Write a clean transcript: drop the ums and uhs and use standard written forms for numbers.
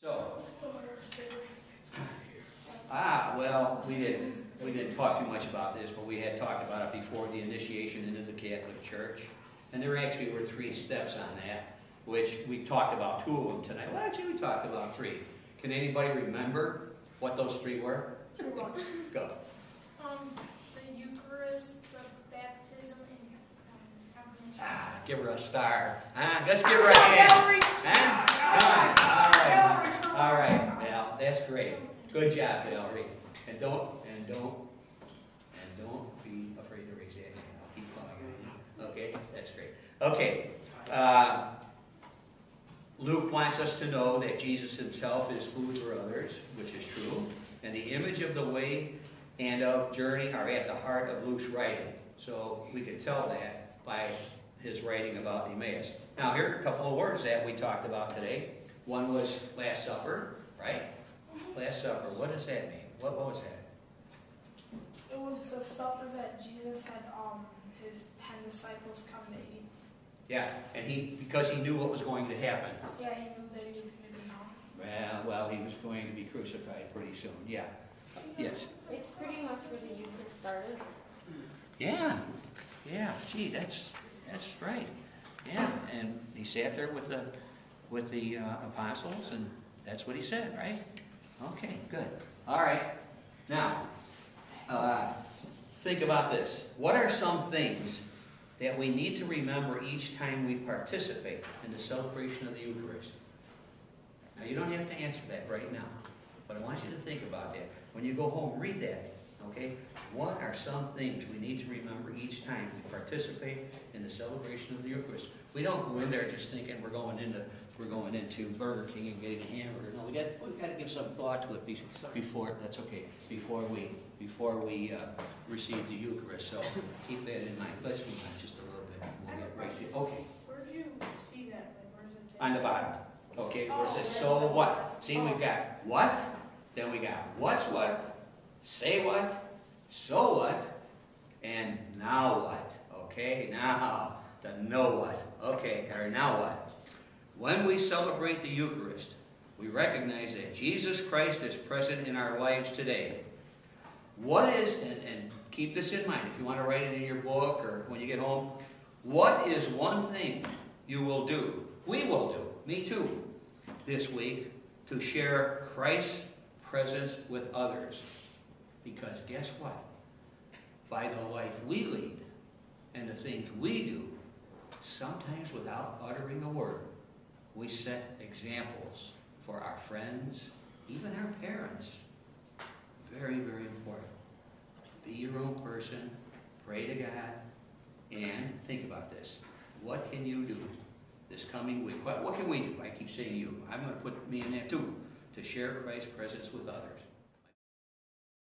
So, well, we didn't talk too much about this, but we had talked about it before, the initiation into the Catholic Church. And there actually were 3 steps on that, which we talked about 2 of them tonight. Well, actually, we talked about 3. Can anybody remember what those 3 were? Go. The Eucharist, the baptism, and confirmation. Give her a star. Let's give her a hand. All right, Val, that's great. Good job, Valerie. And don't be afraid to raise that hand. I'll keep calling you. Okay, that's great. Okay. Luke wants us to know that Jesus himself is food for others, which is true. And the image of the way and of journey are at the heart of Luke's writing. So we can tell that by his writing about Emmaus. Now, here are a couple of words that we talked about today. One was Last Supper, right? Last Supper. What does that mean? What was that? It was the supper that Jesus had his 10 disciples come to eat. Yeah, and because he knew what was going to happen. Yeah, he knew that he was going to be hung. Well, he was going to be crucified pretty soon. Yeah. Yes. It's pretty much where the Eucharist started. Yeah. Yeah. Gee, that's right. Yeah, and he sat there with the apostles, and that's what he said, right? Okay, good. All right. Now, think about this. What are some things that we need to remember each time we participate in the celebration of the Eucharist? Now, you don't have to answer that right now, but I want you to think about that. When you go home, read that, okay? What are some things we need to remember each time we participate in the celebration of the Eucharist? We don't go in there just thinking we're going into Burger King and getting a hamburger. No, we got to give some thought to it before. That's okay. Before we receive the Eucharist. So keep that in mind. Let's move on just a little bit. We'll get right to okay. Where do you see that? Where does it say? On the bottom. Okay. Where it says so what? See, we've got what. Then we got what's what. Say what. So what. And now what. Okay. Now the know what. Okay. Or now what. When we celebrate the Eucharist, we recognize that Jesus Christ is present in our lives today. What is, and keep this in mind if you want to write it in your book or when you get home, what is one thing you will do, we will do, me too, this week to share Christ's presence with others? Because guess what? By the life we lead and the things we do, sometimes without uttering a word, we set examples for our friends, even our parents. Very, very important. Be your own person, pray to God, and think about this. What can you do this coming week? What can we do? I keep saying you. I'm going to put me in that too, to share Christ's presence with others.